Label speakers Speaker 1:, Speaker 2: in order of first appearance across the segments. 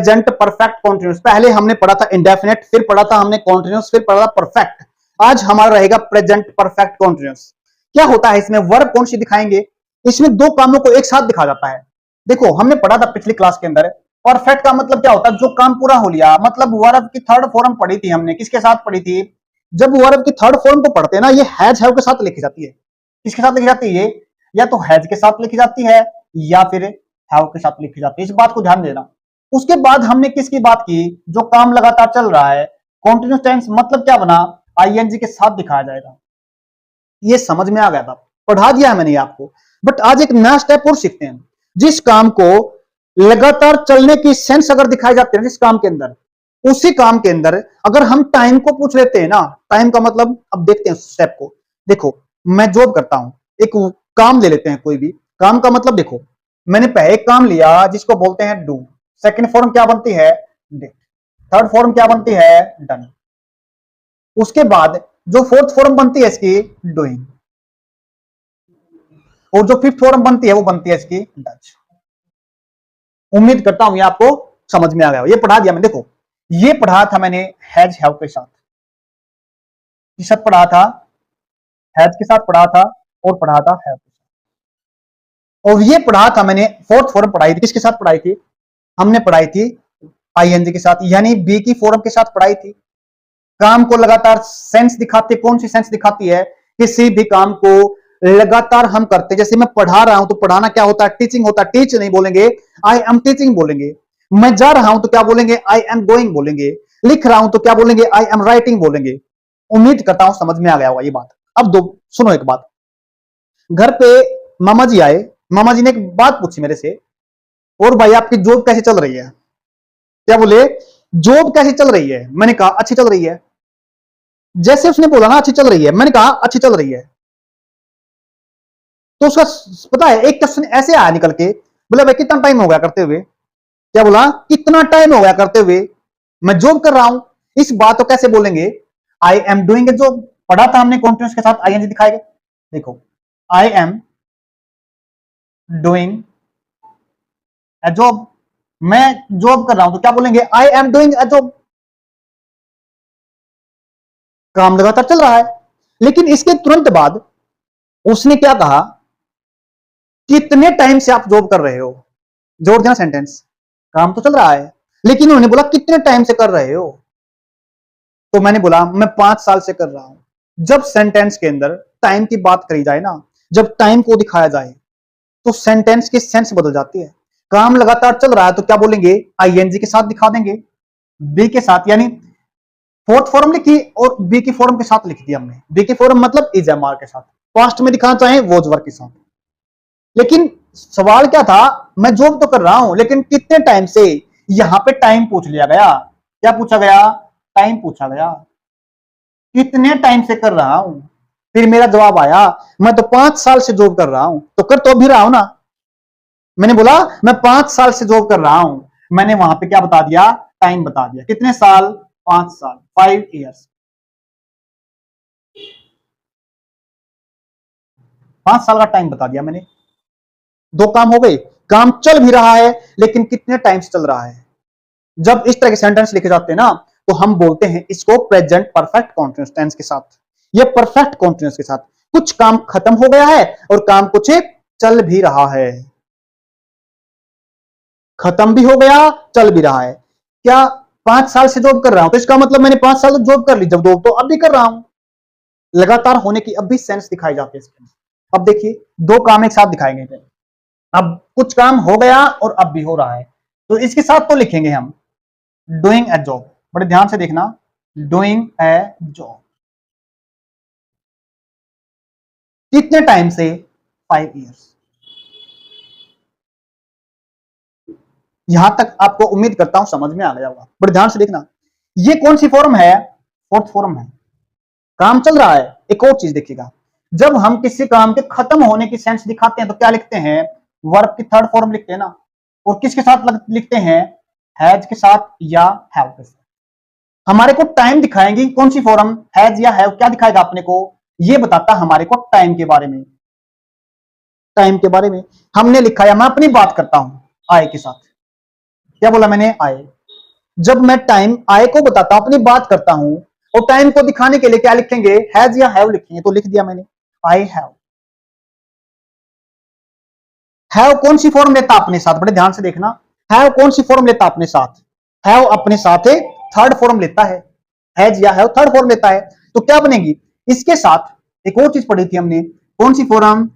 Speaker 1: Present perfect continuous. पहले हमने पढ़ा था इंडेफिनेट, फिर पढ़ा था हमने कॉन्टिन्यूस, फिर पढ़ा था परफेक्ट। आज हमारा रहेगा प्रेजेंट परफेक्ट कॉन्टिन्यूस। क्या होता है इसमें, वर्ब कौन सी दिखाएंगे, इसमें दो कामों को एक साथ दिखा जाता है। देखो हमने पढ़ा था पिछली क्लास के अंदर, परफेक्ट का मतलब क्या होता है, जो काम पूरा हो लिया। मतलब वर्ब की थर्ड फॉर्म पढ़ी थी हमने, किसके साथ पढ़ी थी, जब वर्ब की थर्ड फॉर्म को पढ़ते हैं ना, ये हैज हैव के साथ लिखी जाती है। किसके साथ लिखी जाती है, या तो हैज के साथ लिखी जाती है या फिर हैव के साथ लिखी जाती है, इस बात को ध्यान देना। उसके बाद हमने किसकी बात की, जो काम लगातार चल रहा है। कॉन्टिन्यूस टेंस मतलब क्या बना, आईएनजी के साथ दिखाया जाएगा। ये समझ में आ गया था, पढ़ा दिया है मैंने आपको। बट आज एक नया स्टेप और सीखते हैं। जिस काम को लगातार चलने की सेंस अगर दिखाई जाती है जिस काम के अंदर, उसी काम के अंदर अगर हम टाइम को पूछ लेते हैं ना, टाइम का मतलब, अब देखते हैं स्टेप को। देखो मैं जॉब करता हूं, एक काम ले लेते हैं कोई भी काम का मतलब। देखो मैंने पहले एक काम लिया जिसको बोलते हैं डू, सेकंड फॉर्म क्या बनती है, डिड, थर्ड फॉर्म क्या बनती है, डन। उसके बाद जो फोर्थ फॉर्म बनती है इसकी, डूइंग, और जो फिफ्थ फॉर्म बनती है वो बनती है इसकी, डज। उम्मीद करता हूं ये आपको समझ में आ गया। ये पढ़ा दिया मैंने। देखो ये पढ़ा था मैंने हैज हैव के साथ, किस साथ पढ़ा था, हैज के साथ पढ़ा था, और पढ़ा था हैव के साथ। और ये पढ़ा था मैंने फोर्थ फॉर्म पढ़ाई थी, किसके साथ पढ़ाई थी, हमने पढ़ाई थी आईएनजी के साथ, यानी बी की फॉर्म के साथ पढ़ाई थी। काम को लगातार सेंस दिखाती, कौन सी सेंस दिखाती है, किसी भी काम को लगातार हम करते। जैसे मैं पढ़ा रहा हूं तो पढ़ाना क्या होता है, टीचिंग होता है। टीच नहीं बोलेंगे, आई एम टीचिंग बोलेंगे। मैं जा रहा हूं तो क्या बोलेंगे, आई एम गोइंग बोलेंगे। लिख रहा हूं तो क्या बोलेंगे, आई एम राइटिंग बोलेंगे। उम्मीद करता हूं समझ में आ गया होगा ये बात। अब दो सुनो एक बात, घर पे मामा जी आए, मामा जी ने एक बात पूछी मेरे से, और भाई आपकी जॉब कैसे चल रही है, क्या बोले, जॉब कैसी चल रही है, मैंने कहा अच्छी चल रही है। जैसे उसने बोला ना अच्छी चल रही है, मैंने कहा अच्छी चल रही है, तो उसका पता है एक क्वेश्चन ऐसे आया निकल के, बोला भाई कितना टाइम हो गया करते हुए, क्या बोला, कितना टाइम हो गया करते हुए, मैं जॉब कर रहा हूं। इस बात को कैसे बोलेंगे, I am doing a job. पढ़ा था हमने कॉन्टिन्यूस के साथ आईएनजी दिखाएगा। देखो I am doing a job, मैं जॉब कर रहा हूं तो क्या बोलेंगे, I am doing a job. काम लगातार चल रहा है। लेकिन इसके तुरंत बाद उसने क्या कहा, कितने टाइम से आप जॉब कर रहे हो, जोड़ देना सेंटेंस। काम तो चल रहा है, लेकिन उन्होंने बोला कितने टाइम से कर रहे हो, तो मैंने बोला मैं 5 साल से कर रहा हूं। जब सेंटेंस के अंदर टाइम की बात करी जाए ना, जब टाइम को दिखाया जाए, तो सेंटेंस की सेंस बदल जाती है। काम लगातार चल रहा है तो क्या बोलेंगे, आईएनजी के साथ दिखा देंगे, बी के साथ, यानी फोर्थ फॉर्म लिखी और बी की फॉर्म के साथ लिख दिया हमने। बी की फॉर्म मतलब इज एम आर के साथ, पास्ट में दिखाना चाहे वॉज वर के साथ। लेकिन सवाल क्या था, मैं जॉब तो कर रहा हूं लेकिन कितने टाइम से, यहां पे टाइम पूछ लिया गया। क्या पूछा गया, टाइम पूछा गया, कितने टाइम से कर रहा हूं। फिर मेरा जवाब आया, मैं तो 5 साल से जॉब कर रहा हूं। तो कर तो अभी रहा हूं ना, मैंने बोला मैं 5 साल से जॉब कर रहा हूं, मैंने वहां पे क्या बता दिया, टाइम बता दिया। कितने साल, 5 साल, 5 years। 5 साल का टाइम बता दिया मैंने। दो काम हो गए, काम चल भी रहा है लेकिन कितने टाइम से चल रहा है। जब इस तरह के सेंटेंस लिखे जाते हैं ना, तो हम बोलते हैं इसको प्रेजेंट परफेक्ट कॉन्टिन्यूस टेंस के साथ। ये परफेक्ट कॉन्टिन्यूस के साथ कुछ काम खत्म हो गया है और काम कुछ चल भी रहा है। खत्म भी हो गया, चल भी रहा है। क्या 5 साल से जॉब कर रहा हूं, तो इसका मतलब मैंने 5 साल जॉब कर ली, जब जॉब तो अब भी कर रहा हूं। लगातार होने की अब भी सेंस दिखाई जाती है इसके। अब देखिए दो काम एक साथ दिखाएंगे। अब कुछ काम हो गया और अब भी हो रहा है, तो इसके साथ तो लिखेंगे हम डूइंग ए जॉब। बड़े ध्यान से देखना, डूइंग ए जॉब, कितने टाइम से, 5 years। यहां तक आपको उम्मीद करता हूं समझ में आ गया होगा। बड़े ध्यान से देखना, ये कौन सी फॉर्म है, फोर्थ फॉर्म है, काम चल रहा है। एक और चीज देखिएगा, जब हम किसी काम के खत्म होने की सेंस दिखाते हैं तो क्या लिखते हैं, वर्ब की थर्ड फॉर्म लिखते हैं ना, और किसके साथ लिखते हैं, हैज के साथ या हैव के साथ। हमारे को टाइम दिखाएंगी कौन सी फॉर्म, हैज या हैव, क्या दिखाएगा अपने को, ये बताता हमारे को टाइम के बारे में। टाइम के बारे में हमने लिखा है, मैं अपनी बात करता हूं आए के साथ, क्या बोला मैंने, आए। जब मैं टाइम आई को बताता हूं, अपनी बात करता हूं, और टाइम को दिखाने के लिए क्या लिखेंगे, हैज या हैव लिखेंगे। तो लिख दिया मैंने, आई हैव। हैव कौन सी फॉर्म लेता अपने साथ, बड़े ध्यान से देखना। हैव कौन सी फॉर्म लेता अपने साथ, हैव अपने साथ थर्ड फॉर्म लेता है। हैज या हैव थर्ड फॉर्म लेता है, तो क्या बनेगी, इसके साथ एक और चीज पढ़ी थी हमने, कौन सी फॉर्म,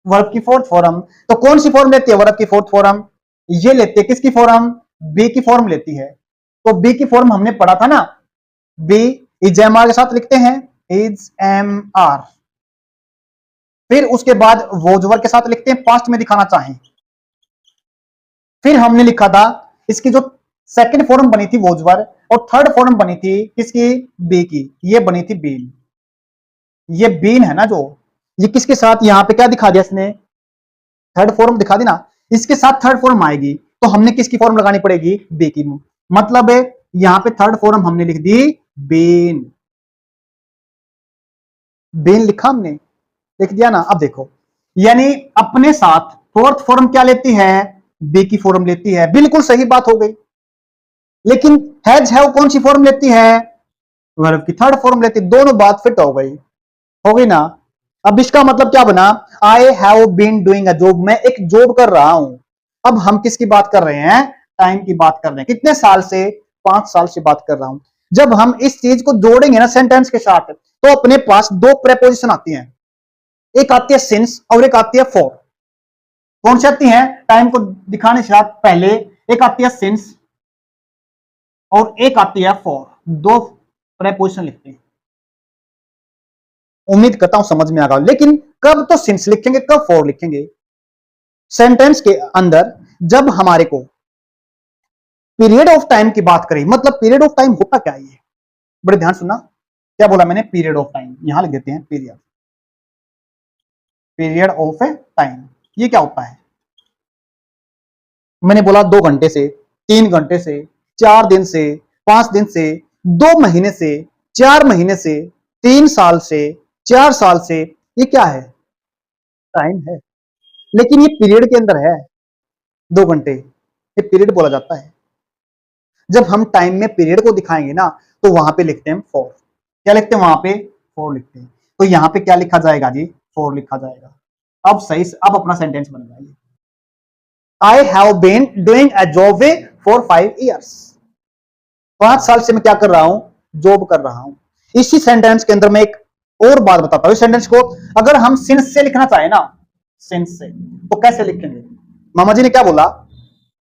Speaker 1: वर्ब की फोर्थ फॉर्म। तो कौन सी फॉर्म लेती है वर्ब की फोर्थ फॉर्म, ये लेती है किसकी फॉर्म, बी की फॉर्म लेती है। तो बी की फॉर्म हमने पढ़ा था ना, बी इज एम आर के साथ लिखते हैं, इज एम आर। फिर उसके बाद वोजवर के साथ लिखते हैं, पास्ट में दिखाना चाहें। फिर हमने लिखा था इसकी जो सेकंड फॉर्म बनी थी वोजवर, और थर्ड फॉर्म बनी थी किसकी, बी की, ये बनी थी बीन। ये बीन है ना जो, ये किसके साथ, यहां पे क्या दिखा दिया इसने, थर्ड फॉर्म दिखा दी ना, इसके साथ थर्ड फॉर्म आएगी, तो हमने किसकी फॉर्म लगानी पड़ेगी, बी की। मतलब यहां पे थर्ड फॉर्म हमने लिख दी बीन। बीन लिखा हमने, लिख दिया ना। अब देखो, यानी अपने साथ फोर्थ फॉर्म क्या लेती है, बी की फॉर्म लेती है, बिल्कुल सही बात हो गई। लेकिन हैज हैव कौन सी फॉर्म लेती है, वर्ब की थर्ड फॉर्म लेती है। दोनों बात फिट हो गई ना। अब इसका मतलब क्या बना, I have been doing a job, मैं एक जॉब कर रहा हूं। अब हम किसकी बात कर रहे हैं, टाइम की बात कर रहे हैं। कितने साल से, 5 साल से बात कर रहा हूं। जब हम इस चीज को जोड़ेंगे ना सेंटेंस के साथ, तो अपने पास दो प्रेपोजिशन आती हैं, एक आती है सिंस और एक आती है फॉर। कौन सी आती है, टाइम को दिखाने से पहले एक आती है सिंस और एक आती है फॉर, दो प्रेपोजिशन लिखते हैं। उम्मीद करता हूं समझ में आ गया। लेकिन कब तो सिंस लिखेंगे, कब फॉर लिखेंगे। सेंटेंस के अंदर जब हमारे को पीरियड ऑफ टाइम की बात करें, मतलब पीरियड ऑफ टाइम होता क्या है, ये बड़े ध्यान सुनना। क्या बोला मैंने, पीरियड ऑफ टाइम, यहां लिख देते हैं पीरियड, पीरियड ऑफ टाइम। ये क्या होता है, मैंने बोला 2 घंटे से, 3 घंटे से, 4 दिन से, 5 दिन से, 2 महीने से, 4 महीने से, 3 साल से, 4 साल से, ये क्या है, टाइम है। लेकिन ये पीरियड के अंदर है, 2 घंटे, ये पीरियड बोला जाता है। जब हम टाइम में पीरियड को दिखाएंगे ना, तो वहां पे लिखते हैं फॉर। क्या लिखते हैं वहां पे, फॉर लिखते हैं। तो यहां पे क्या लिखा जाएगा जी, फॉर लिखा जाएगा। अब सही से, अब अपना सेंटेंस बन जाएगा, I have been doing a job for 5 years। 5 साल से मैं क्या कर रहा हूं, जॉब कर रहा हूं। इसी सेंटेंस के अंदर मैं एक और बात बताता हूं। इस सेंटेंस को अगर हम सिंस से लिखना चाहे ना, सिंस से, तो कैसे लिखेंगे। मामा जी ने क्या बोला,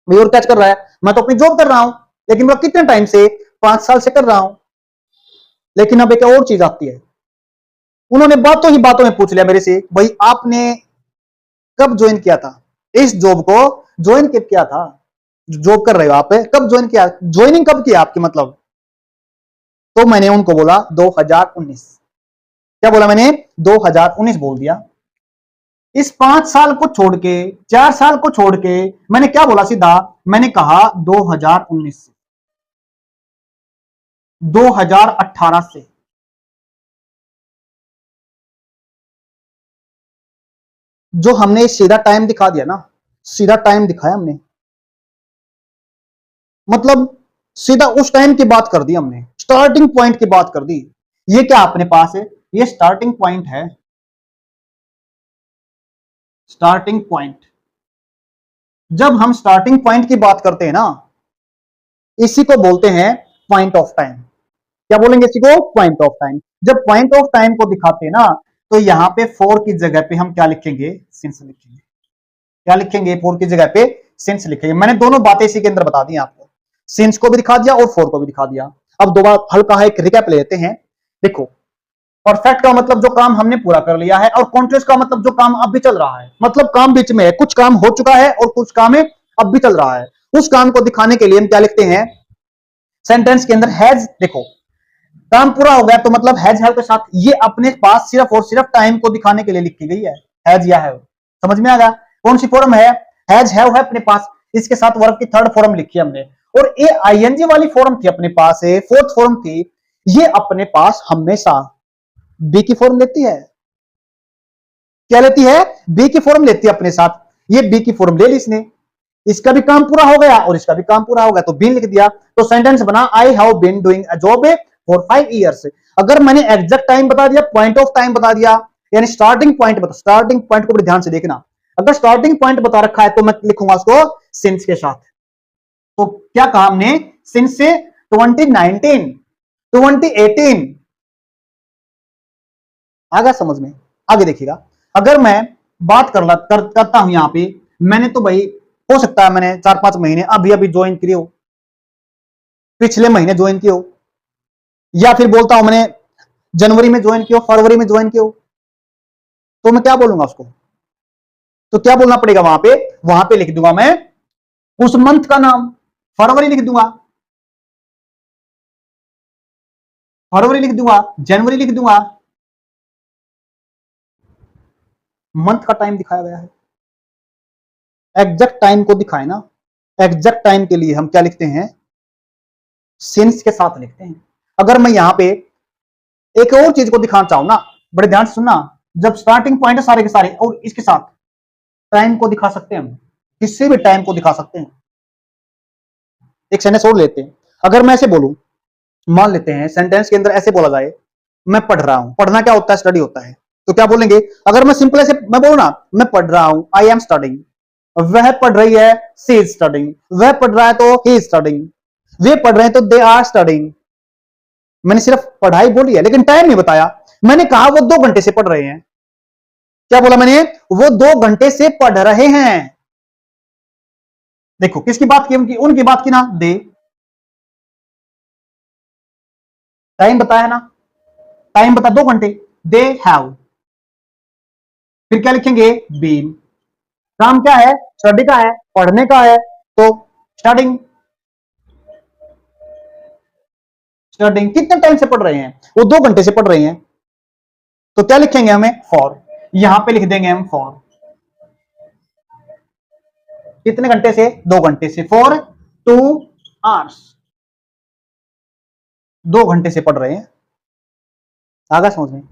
Speaker 1: मैं और कैच कर रहा है, मैं तो अपनी जॉब कर रहा हूं, लेकिन मैं कितने टाइम से, 5 साल से कर रहा हूं। लेकिन अब एक और चीज आती है, उन्होंने बातों ही बातों में पूछ लिया मेरे से, भाई आपने कब ज्वाइन किया था, इस जॉब को ज्वाइन कब किया था, जॉब कर रहे हो आप, कब ज्वाइन किया, ज्वाइनिंग कब किया आपकी मतलब। तो मैंने उनको बोला 2019। क्या बोला मैंने, 2019 बोल दिया। इस 5 साल को छोड़ के, 4 साल को छोड़ के, मैंने क्या बोला सीधा, मैंने कहा 2019 से, 2018 से। जो हमने सीधा टाइम दिखा दिया ना, सीधा टाइम दिखाया हमने, मतलब सीधा उस टाइम की बात कर दी हमने, स्टार्टिंग पॉइंट की बात कर दी। ये क्या अपने पास है, ये स्टार्टिंग पॉइंट है, स्टार्टिंग पॉइंट। जब हम स्टार्टिंग पॉइंट की बात करते हैं ना, इसी को बोलते हैं पॉइंट ऑफ टाइम। क्या बोलेंगे इसी को, पॉइंट ऑफ टाइम। जब पॉइंट ऑफ टाइम को दिखाते हैं ना, तो यहां पे फॉर की जगह पे हम क्या लिखेंगे, सिंस लिखेंगे। क्या लिखेंगे, फॉर की जगह पे सिंस लिखेंगे। मैंने दोनों बातें इसी के अंदर बता दी आपको, सिंस को भी दिखा दिया और फॉर को भी दिखा दिया। अब दोबारा हल्का एक रिकैप ले लेते हैं। देखो, परफेक्ट का मतलब जो काम हमने पूरा कर लिया है, और कॉन्टिन्यूअस का मतलब जो काम अब भी चल रहा है, मतलब काम बीच में है, कुछ काम हो चुका है और कुछ काम है अब भी चल रहा है। उस काम को दिखाने के लिए हम क्या लिखते हैं, सेंटेंस के अंदर हैज। देखो, काम पूरा हो गया तो मतलब हैज हैव के साथ ये अपने पास सिर्फ और सिर्फ टाइम को दिखाने के लिए लिखी गई है, हैज या हैव। समझ में आ गया, कौन सी फॉर्म है, हैज हैव है अपने पास, इसके साथ वर्ब की थर्ड फॉर्म लिखी हमने। और ये आईएनजी वाली फॉर्म थी अपने पास, फोर्थ फॉर्म थी, ये अपने पास हमेशा बी की फॉर्म लेती है। क्या लेती है, बी की फॉर्म लेती है अपने साथ। ये बी की फॉर्म ले ली इसने, इसका भी काम पूरा हो गया और इसका भी काम पूरा हो गया, तो बीन लिख दिया। तो सेंटेंस बना I have been doing a job for 5 years. अगर मैंने एग्जैक्ट टाइम बता दिया, पॉइंट ऑफ टाइम बता दिया, यानी स्टार्टिंग पॉइंट बता, स्टार्टिंग पॉइंट को बड़े ध्यान से देखना। अगर स्टार्टिंग पॉइंट बता रखा है तो मैं लिखूंगा उसको सिंस के साथ। तो क्या कहा हमने, सिंस से 2019, 2018। आगे समझ में, आगे देखिएगा। अगर मैं बात करता हूं यहां पे, मैंने तो भाई हो सकता है मैंने 4-5 महीने अभी अभी ज्वाइन किए हो, पिछले महीने ज्वाइन किए हो, या फिर बोलता हूं मैंने जनवरी में ज्वाइन किया हो, फरवरी में ज्वाइन किया हो, तो मैं क्या बोलूंगा उसको, तो क्या बोलना पड़ेगा वहां पे लिख दूंगा मैं उस मंथ का नाम, फरवरी लिख दूंगा, फरवरी लिख दूंगा, जनवरी लिख दूंगा, मंथ का टाइम दिखाया गया है। एग्जैक्ट टाइम को दिखाए ना, एग्जैक्ट टाइम के लिए हम क्या लिखते हैं, सिंस के साथ लिखते हैं। अगर मैं यहां पे एक और चीज को दिखाना चाहूं ना, बड़े ध्यान से सुनना, जब स्टार्टिंग पॉइंट है सारे के सारे और इसके साथ टाइम को दिखा सकते हैं हम, किसी भी टाइम को दिखा सकते हैं। एक सेंटेंस और लेते हैं, अगर मैं ऐसे बोलूं, मान लेते हैं सेंटेंस के अंदर ऐसे बोला जाए, मैं पढ़ रहा हूं, पढ़ना क्या होता है, स्टडी होता है, तो क्या बोलेंगे, अगर मैं सिंपल ऐसे मैं बोलूं ना, मैं पढ़ रहा हूं, आई एम स्टडिंग, वह पढ़ रही है, सी इज स्टडिंग, वह पढ़ रहा है तो ही इज स्टडिंग, वे पढ़ रहे हैं तो दे आर स्टडिंग। मैंने सिर्फ पढ़ाई बोली है लेकिन टाइम नहीं बताया। मैंने कहा वो 2 घंटे से पढ़ रहे हैं, क्या बोला मैंने, वो 2 घंटे से पढ़ रहे हैं। देखो किसकी बात की, उनकी उनकी बात की ना, दे, टाइम बताया ना, टाइम बता 2 घंटे, दे हैव, फिर क्या लिखेंगे, बीन, काम क्या है, स्टडी का है, पढ़ने का है, तो स्टडिंग, स्टडिंग कितने टाइम से पढ़ रहे हैं, वो 2 घंटे से पढ़ रहे हैं, तो क्या लिखेंगे हमें, फॉर, यहां पे लिख देंगे हम फॉर, कितने घंटे से, 2 घंटे से, फॉर 2 आवर्स, 2 घंटे से पढ़ रहे हैं। आगे समझ में।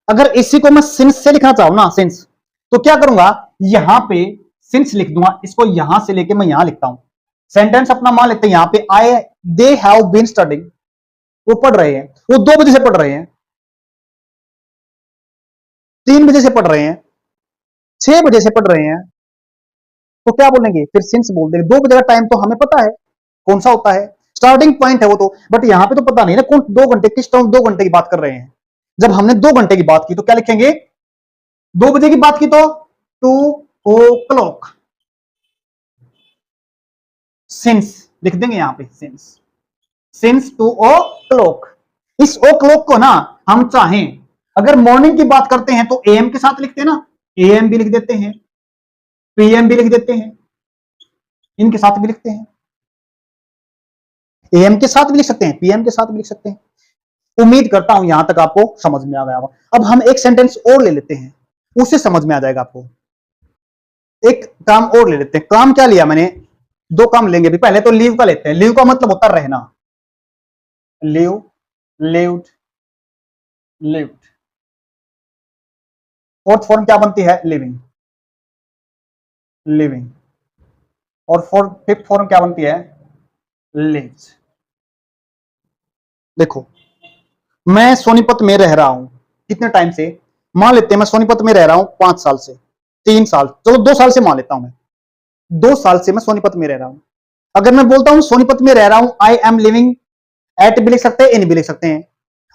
Speaker 1: अगर इसी को मैं सिंस से लिखना चाहूं ना, सिंस, तो क्या करूंगा, यहां पे सिंस लिख दूंगा, इसको यहां से लेके मैं यहां लिखता हूं। सेंटेंस अपना मान लेते हैं, यहां पे आई दे हैव बीन स्टडिंग, वो पढ़ रहे हैं, वो 2 बजे से पढ़ रहे हैं, 3 बजे से पढ़ रहे हैं, 6 बजे से पढ़ रहे हैं, तो क्या बोलेंगे, फिर सिंस बोल देंगे। 2 बजे का टाइम तो हमें पता है कौन सा होता है, स्टार्टिंग पॉइंट है वो तो, बट यहां पे तो पता नहीं ना कौन 2 घंटे, किस टाइम 2 घंटे की बात कर रहे हैं। जब हमने 2 घंटे की बात की तो क्या लिखेंगे, 2 बजे की बात की तो 2 o'clock, सिंस लिख देंगे यहां पे, सिंस 2 o'clock। इस ओ क्लॉक को ना हम चाहें, अगर मॉर्निंग की बात करते हैं तो एएम के साथ लिखते हैं ना, एएम भी लिख देते हैं, पीएम भी लिख देते हैं, इनके साथ भी लिखते हैं, एएम के साथ भी लिख सकते हैं, पीएम के साथ भी लिख सकते हैं। उम्मीद करता हूं यहां तक आपको समझ में आ गया होगा। अब हम एक सेंटेंस और ले लेते हैं, उससे समझ में आ जाएगा आपको। एक काम और ले लेते हैं, काम क्या लिया मैंने, 2 काम लेंगे भी, पहले तो लीव का लेते हैं। लीव का मतलब होता है रहना, leave, lived, lived, fourth form क्या बनती है, लिविंग, लिविंग, और फिफ्थ फॉर्म क्या बनती है, लिव्स। देखो मैं सोनीपत में रह रहा हूं, कितने टाइम से, मान लेते हैं मैं सोनीपत में रह रहा हूं 5 साल से, 3 साल, चलो 2 साल से मान लेता हूं मैं, 2 साल से मैं सोनीपत में रह रहा हूं। अगर मैं बोलता हूं सोनीपत में रह रहा हूं, आई एम लिविंग एट भी लिख सकते हैं, इन भी लिख सकते हैं,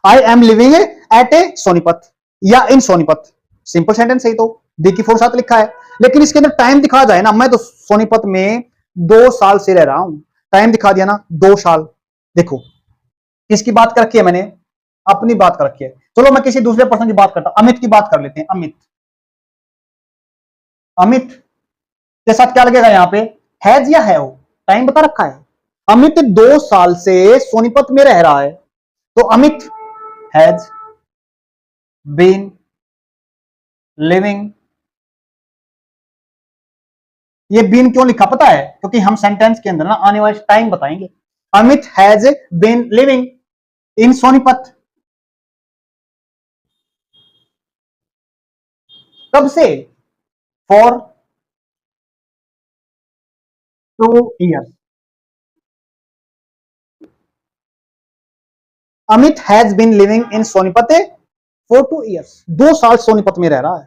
Speaker 1: आई एम लिविंग एट ए सोनीपत या इन सोनीपत, सिंपल सेंटेंस है तो, डी की 4 साथ लिखा है। लेकिन इसके अंदर टाइम दिखा जाए ना, मैं तो सोनीपत में 2 साल से रह रहा हूं, टाइम दिखा दिया ना 2 साल। देखो किसकी बात कर रखी है मैंने, अपनी बात कर रखी है। चलो मैं किसी दूसरे पर्सन की बात करता हूं, अमित की बात कर लेते हैं, अमित, अमित के साथ क्या लगेगा यहां पे, हैज या हैव, टाइम बता रखा है। अमित 2 साल से सोनीपत में रह रहा है, तो अमित हैज बीन लिविंग, ये बीन क्यों लिखा पता है, क्योंकि हम सेंटेंस के अंदर ना आने वाले टाइम बताएंगे। Amit has been living in Sonipat, कब से, for 2 years. Amit has been living in Sonipat for 2 years. 2 साल सोनीपत में रह रहा है.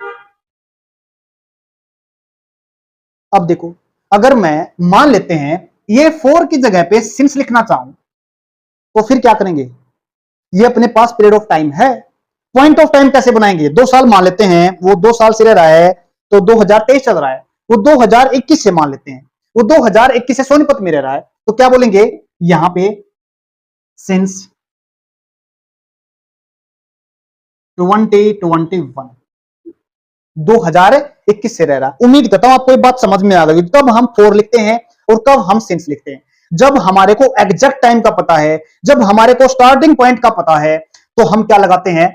Speaker 1: अब देखो, अगर मैं मान लेते हैं ये 4 की जगह पे सिंस लिखना चाहूं तो फिर क्या करेंगे? ये अपने पास पीरियड ऑफ टाइम है, पॉइंट ऑफ टाइम कैसे बनाएंगे? 2 साल मान लेते हैं, वो 2 साल से रह रहा है तो 2023 चल रहा है, वो 2021 से मान लेते हैं, वो 2021 से सोनीपत में रह रहा है, तो क्या बोलेंगे यहां पे? सिंस 2021, 2021 से रह रहा है. उम्मीद करता हूं आपको ये बात समझ में आ गई. कब हम 4 लिखते हैं और कब हम सिंस लिखते हैं? जब हमारे को एग्जैक्ट टाइम का पता है, जब हमारे को स्टार्टिंग पॉइंट का पता है, तो हम क्या लगाते हैं?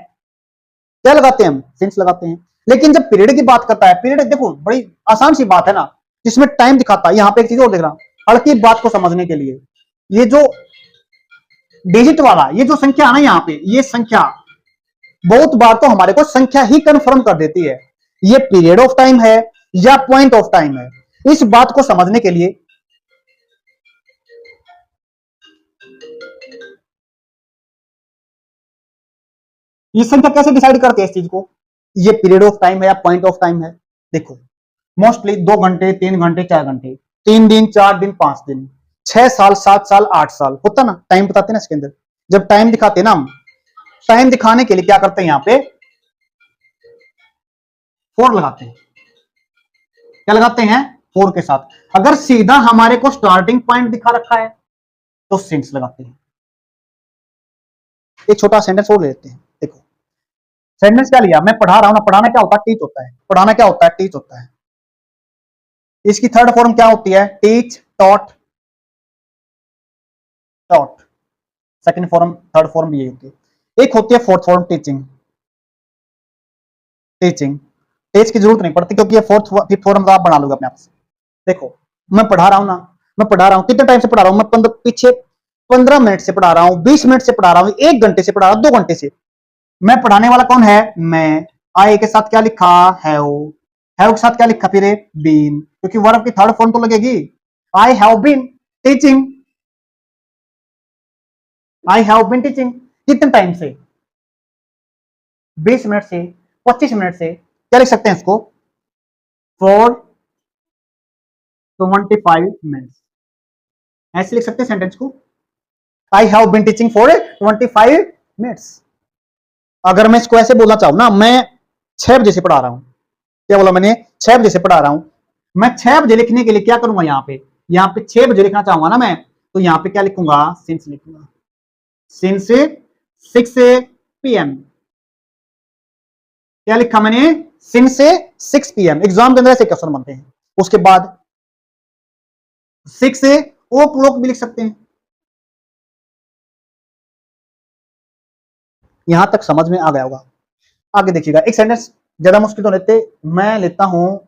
Speaker 1: क्या लगाते हैं? हम सिंस लगाते हैं. लेकिन जब पीरियड की बात करता है, पीरियड देखो बड़ी आसान सी बात है ना, जिसमें टाइम दिखाता है. यहां पे एक चीज और देख रहा हूं हल्की बात को समझने के लिए, ये जो डिजिट वाला, ये जो संख्या है ना यहां पे, ये संख्या बहुत बार तो हमारे को संख्या ही कंफर्म कर देती है ये पीरियड ऑफ टाइम है या पॉइंट ऑफ टाइम है. इस बात को समझने के लिए ये संख्या कैसे डिसाइड करते हैं इस चीज को, ये पीरियड ऑफ टाइम है या पॉइंट ऑफ टाइम है? देखो, मोस्टली 2 घंटे, 3 घंटे, 4 घंटे, 3 दिन, 4 दिन, 5 दिन, 6 साल, 7 साल, 8 साल होता ना, टाइम बताते ना इसके अंदर. जब टाइम दिखाते ना, हम टाइम दिखाने के लिए क्या करते हैं? यहां पे 4 लगाते हैं. क्या लगाते हैं? 4 के साथ. अगर सीधा हमारे को स्टार्टिंग पॉइंट दिखा रखा है तो सिंस लगाते हैं. एक छोटा सेंटेंस और लेते हैं. देखो, सेंटेंस क्या लिया? मैं पढ़ा रहा हूं ना. पढ़ाना क्या होता है? टीच होता है. पढ़ाना क्या होता है? टीच होता है. इसकी थर्ड फॉर्म क्या होती है? Teach, taught, taught. Second form, third form भी यही होती है. एक होती है fourth form, teaching. Teaching teach की जरूरत नहीं पड़ती क्योंकि ये फोर्थ फिफ्थ फॉर्म आप बना लोगे अपने आप से. देखो, मैं पढ़ा रहा हूं ना, मैं पढ़ा रहा हूं. कितने टाइम से पढ़ा रहा हूं मैं? पीछे 15 मिनट से पढ़ा रहा हूं, 20 मिनट से पढ़ा रहा हूं, 1 घंटे से पढ़ा रहा हूं, 2 घंटे से. मैं पढ़ाने वाला कौन है? मैं. आई के साथ क्या लिखा? हैव. हैव के साथ क्या लिखा फिर? बीन. क्योंकि वर्ब की थर्ड फॉर्म तो लगेगी. I have been teaching. I have been teaching. कितने टाइम से? 20 मिनट से, 25 मिनट से. क्या लिख सकते हैं इसको? For 25 minutes. ऐसे लिख सकते हैं सेंटेंस को. I have been teaching for 25 minutes. अगर मैं इसको ऐसे बोलना चाहूं ना, मैं 6 बजे से पढ़ा रहा हूं. क्या बोला मैंने? 6 बजे से पढ़ा रहा हूं. मैं 6 बजे लिखने के लिए क्या करूंगा? यहां पे 6 बजे लिखना चाहूंगा ना मैं, तो यहां पे क्या लिखूंगा? सिंस लिखूंगा. Since 6 PM. क्या लिखा मैंने? Since 6 PM. एग्जाम के अंदर ऐसे क्वेश्चन बनते हैं. उसके बाद 6 ओ क्लॉक भी लिख सकते हैं. यहां तक समझ में आ गया होगा. आगे देखिएगा, एक सेंटेंस ज्यादा मुश्किल तो लेते, मैं लेता हूं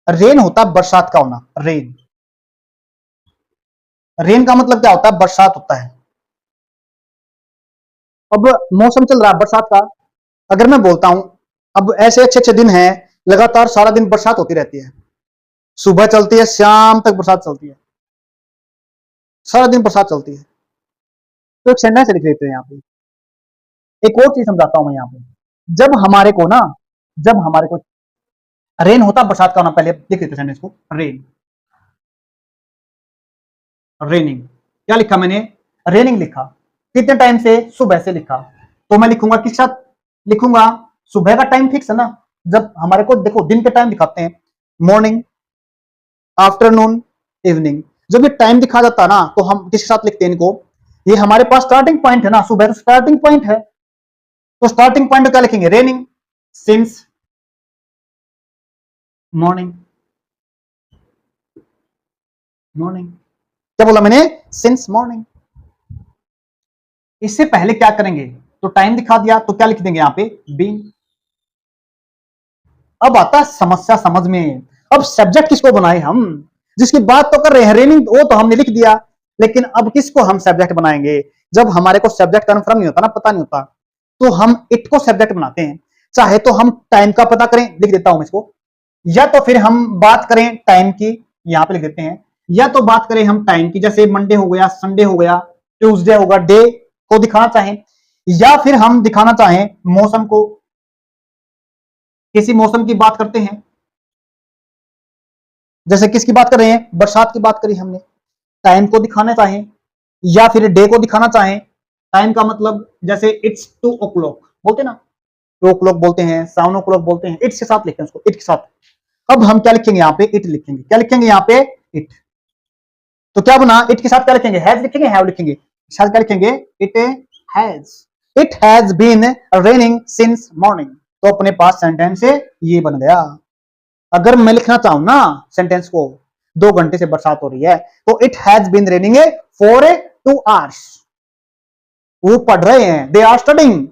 Speaker 1: रेन होता बरसात का होना. रेन. रेन का मतलब क्या होता है? बरसात होता है. अब मौसम चल रहा है बरसात का. अगर मैं बोलता हूं अब ऐसे अच्छे अच्छे दिन हैं, लगातार सारा दिन बरसात होती रहती है, सुबह चलती है, शाम तक बरसात चलती है, सारा दिन बरसात चलती है, तो एक सेंटेंस लिख लेते हैं यहां पे. एक और चीज समझाता हूं मैं यहां पे. जब हमारे को ना, जब हमारे को रेन होता बरसात का होना, पहले लिख लेते सेंटेंस को. रेन. रेनिंग. क्या लिखा मैंने? रेनिंग लिखा. कितने टाइम से? सुबह से लिखा. तो मैं लिखूंगा किस साथ लिखूंगा? सुबह का टाइम फिक्स है ना. जब हमारे को देखो दिन के टाइम दिखाते हैं, मॉर्निंग, आफ्टरनून, इवनिंग. जब ये टाइम दिखा जाता है ना, तो हम किसके साथ लिखते हैं इनको? ये हमारे पास स्टार्टिंग पॉइंट है ना, सुबह तो स्टार्टिंग पॉइंट है, तो स्टार्टिंग पॉइंट क्या लिखेंगे? रेनिंग. Since morning. मॉर्निंग. क्या बोला मैंने? Since morning. इससे पहले क्या करेंगे? तो टाइम दिखा दिया, तो क्या लिख देंगे यहां पे? बीन. अब आता समस्या समझ में. अब सब्जेक्ट किसको बनाए हम? जिसकी बात तो कर रहे हैं रेनिंग, वो तो हमने लिख दिया, लेकिन अब किसको हम सब्जेक्ट बनाएंगे? जब हमारे को सब्जेक्ट कन्फर्म नहीं होता ना, पता नहीं होता, तो हम इट को सब्जेक्ट बनाते हैं. चाहे तो हम टाइम का पता करें, लिख देता हूं इसको, या तो फिर हम बात करें टाइम की, यहां पे लिख देते हैं. या तो बात करें हम टाइम की, जैसे मंडे हो गया, संडे हो गया, ट्यूसडे होगा, डे को दिखाना चाहें, या फिर हम दिखाना चाहें मौसम को, किसी मौसम की बात करते हैं, जैसे किसकी बात कर रहे हैं, बरसात की बात करी हमने, टाइम को दिखाना चाहें या फिर डे को दिखाना चाहें। टाइम का मतलब जैसे इट्स 2 o'clock बोलते हैं ना, 2 o'clock बोलते हैं, 7 o'clock बोलते हैं, इट्स के साथ लिखते हैं उसको, इट के साथ। अब हम क्या लिखेंगे यहाँ पे, इट लिखेंगे, क्या लिखेंगे यहाँ पे, इट। तो क्या बना, इट के साथ क्या लिखेंगे, हैज लिखेंगे, हैव लिखेंगे, साथ क्या लिखेंगे, it has, it has been raining since morning. तो अपने पास सेंटेंस ये बन गया। अगर मैं लिखना चाहूं ना सेंटेंस को, 2 घंटे से बरसात हो रही है, तो it has been raining for 2 hours। वो पढ़ रहे हैं, दे आर स्टडिंग,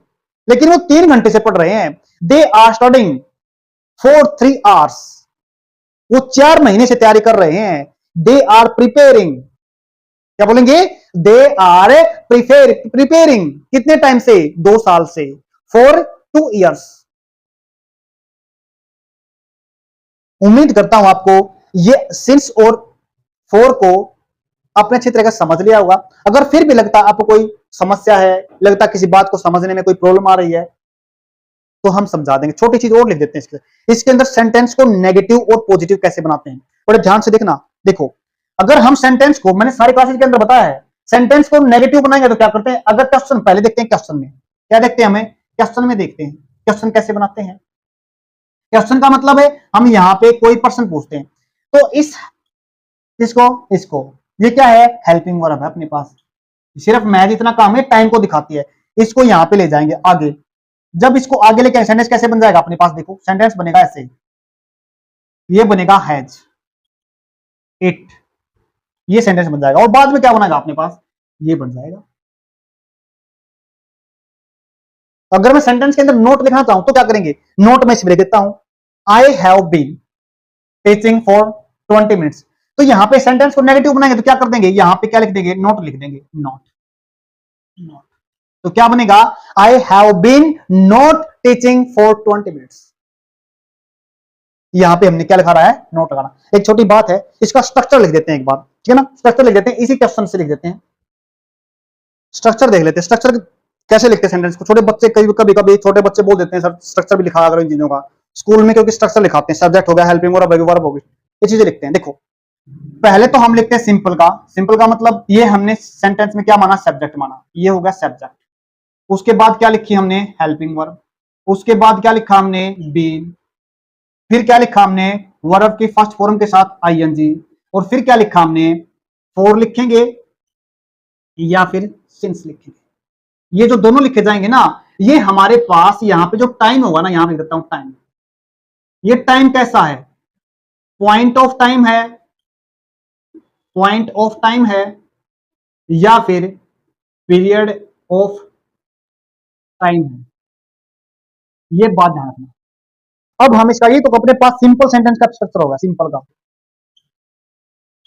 Speaker 1: लेकिन वो 3 घंटे से पढ़ रहे हैं, they are studying for 3 hours। वो 4 महीने से तैयारी कर रहे हैं, दे आर प्रिपेयरिंग, क्या बोलेंगे, दे आर प्रिपेयरिंग, कितने टाइम से, 2 साल से, फॉर 2 years। उम्मीद करता हूं आपको ये सिंस और फोर को अपने अच्छी तरह का समझ लिया होगा। अगर फिर भी लगता आपको कोई समस्या है, लगता किसी बात को समझने में कोई प्रॉब्लम आ रही है, तो हम समझा देंगे। छोटी चीज और लिख देते हैं इसके अंदर, सेंटेंस को नेगेटिव और पॉजिटिव कैसे बनाते हैं, बड़े ध्यान से देखना। देखो, अगर हम सेंटेंस को, मैंने सारी क्लासेस के अंदर बताया है, सेंटेंस को नेगेटिव बनाएंगे तो क्या करते हैं, अगर क्वेश्चन पहले देखते हैं, क्वेश्चन में क्या देखते हैं, हमें क्वेश्चन में देखते हैं क्वेश्चन कैसे बनाते हैं। क्वेश्चन का मतलब है हम यहाँ पे कोई प्रश्न पूछते हैं, तो इसको इसको ये क्या है, हेल्पिंग वर्ब है अपने पास, सिर्फ मैथ इतना काम है, टाइम को दिखाती है। इसको यहाँ पे ले जाएंगे आगे, जब इसको आगे लेके सेंटेंस कैसे बन जाएगा अपने पास, देखो सेंटेंस बनेगा ऐसे, ये बनेगा हैज इट, ये सेंटेंस बन जाएगा, और बाद में क्या बनेगा अपने पास, ये बन जाएगा। अगर मैं सेंटेंस के अंदर नोट लिखना चाहूं तो क्या करेंगे, नोट में लिख देता हूं, I have been teaching for 20 minutes. तो यहां पे सेंटेंस को नेगेटिव बनाएंगे तो क्या कर देंगे, यहां पे क्या लिख देंगे, नोट लिख देंगे, नॉट नॉट। तो क्या बनेगा, I have been not teaching for 20 minutes. यहां पे हमने क्या लिखा रहा है, नोट लगाना। एक छोटी बात है, इसका स्ट्रक्चर लिख देते हैं एक बार, ठीक है ना, स्ट्रक्चर लिख देते हैं, इसी क्वेश्चन से लिख देते हैं। स्ट्रक्चर देख लेते हैं, स्ट्रक्चर कैसे लिखते हैं सेंटेंस को। छोटे बच्चे कभी कभी छोटे बच्चे बोल देते हैं सर स्ट्रक्चर भी लिखा करो इन चीजों का, स्कूल में क्योंकि स्ट्रक्चर लिखाते हैं, सब्जेक्ट हो गया, हेल्पिंग वर्ब हो गई, ये चीजें लिखते हैं। देखो पहले तो हम लिखते हैं सिंपल का, सिंपल का मतलब ये हमने सेंटेंस में क्या माना, सब्जेक्ट माना, ये हो गया सब्जेक्ट। उसके बाद क्या लिखी हमने, हेल्पिंग वर्ब। उसके बाद क्या लिखा हमने, बीन। फिर क्या लिखा हमने, वर्ब की फर्स्ट फॉर्म के साथ आईएनजी। और फिर क्या लिखा हमने, फॉर लिखेंगे या फिर सिंस लिखेंगे। ये जो दोनों लिखे जाएंगे ना, ये हमारे पास यहाँ पे जो टाइम होगा ना, यहां पे लिख देता हूं टाइम। ये टाइम कैसा है, पॉइंट ऑफ टाइम है, पॉइंट ऑफ टाइम है, या फिर पीरियड ऑफ टाइम है, ये बात ध्यान रखना। अब हम इसका, ये तो अपने पास सिंपल सेंटेंस का स्ट्रक्चर होगा, सिंपल का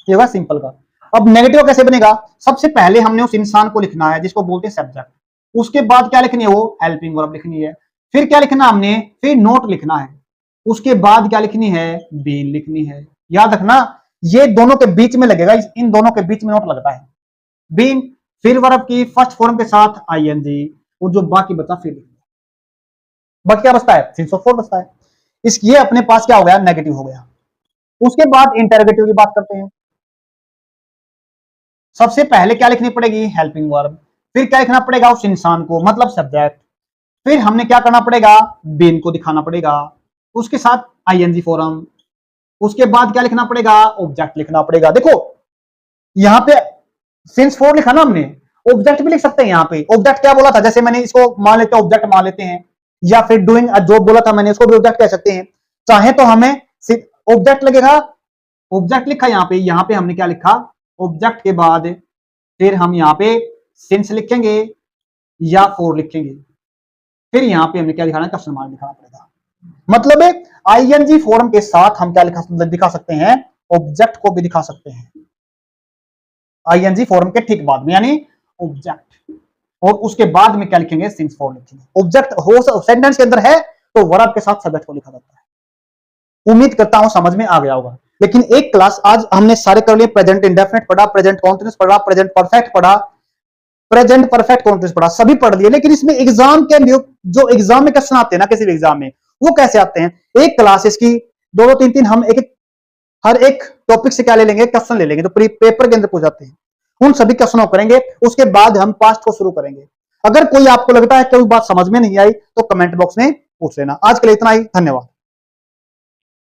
Speaker 1: ये होगा सिंपल का। अब नेगेटिव कैसे बनेगा, सबसे पहले हमने उस इंसान को लिखना है जिसको बोलते हैं सब्जेक्ट, उसके बाद क्या लिखनी है, वो हेल्पिंग वर्ब लिखनी है। फिर क्या लिखना हमने, फिर नोट लिखना है। उसके बाद क्या लिखनी है, बीन लिखनी है। याद रखना ये दोनों के बीच में लगेगा, इन दोनों के बीच में नोट लगता है, बीन, फिर वर्ब की फर्स्ट फॉर्म के साथ आईएनजी, और जो बाकी बचा फिर बाकी क्या बचता है, सिंस ऑफ फोर बचता है। इस ये अपने पास क्या हो गया, नेगेटिव हो गया। उसके बाद इंटरोगेटिव की बात करते हैं। सबसे पहले क्या लिखनी पड़ेगी, हेल्पिंग वर्ब। फिर क्या लिखना पड़ेगा, उस इंसान को मतलब सब्जेक्ट। फिर हमने क्या करना पड़ेगा, बीन को दिखाना पड़ेगा, उसके साथ आईएनजी फॉर्म। उसके बाद क्या लिखना पड़ेगा, ऑब्जेक्ट लिखना पड़ेगा। देखो यहां पे सिंस फोर लिखा ना हमने, ऑब्जेक्ट भी लिख सकते हैं। यहाँ पे ऑब्जेक्ट क्या बोला था, जैसे मैंने इसको मान लेते हैं, ऑब्जेक्ट मान लेते हैं, या फिर डूइंग अ जॉब बोला था मैंने, उसको भी ऑब्जेक्ट कह सकते हैं। चाहे तो हमें ऑब्जेक्ट लगेगा, ऑब्जेक्ट लिखा यहाँ पे हमने क्या लिखा, ऑब्जेक्ट के बाद फिर हम यहाँ पे सिंस लिखेंगे या फोर लिखेंगे। फिर यहाँ पे हमें क्या दिखाना है, क्वेश्चन मार्क दिखाना पड़ेगा। मतलब आईएनजी फॉर्म के साथ हम क्या दिखा सकते हैं, ऑब्जेक्ट को भी दिखा सकते हैं, आईएनजी फॉर्म के ठीक बाद में, यानी ऑब्जेक्ट। और उसके बाद में क्या लिखेंगे, सिंस फोर लिखेंगे। ऑब्जेक्ट हो सेंटेंस के अंदर है तो वर्ब के साथ सब्जेक्ट को लिखा जाता है। उम्मीद करता हूं समझ में आ गया होगा। लेकिन एक क्लास आज हमने सारे कर लिए। प्रेजेंट इंडेफिनिट पढ़ा, प्रेजेंट कॉन्टिन्यूस पढ़ा, प्रेजेंट परफेक्ट पढ़ा, प्रेजेंट परफेक्ट कॉन्टिन्यूस पढ़ा, सभी पढ़ लिए। लेकिन इसमें एग्जाम के जो एग्जाम में क्वेश्चन आते हैं ना किसी भी एग्जाम में, वो कैसे आते हैं? एक क्लास इसकी दो दो तीन तीन हम एक हर एक टॉपिक से क्या ले लेंगे, क्वेश्चन ले लेंगे जो पेपर के अंदर पूछ जाते हैं। उन सभी क्वेश्चनों को करेंगे, उसके बाद हम पास्ट को शुरू करेंगे। अगर कोई आपको लगता है कोई बात समझ में नहीं आई तो कमेंट बॉक्स में पूछ लेना। आज के लिए इतना ही, धन्यवाद।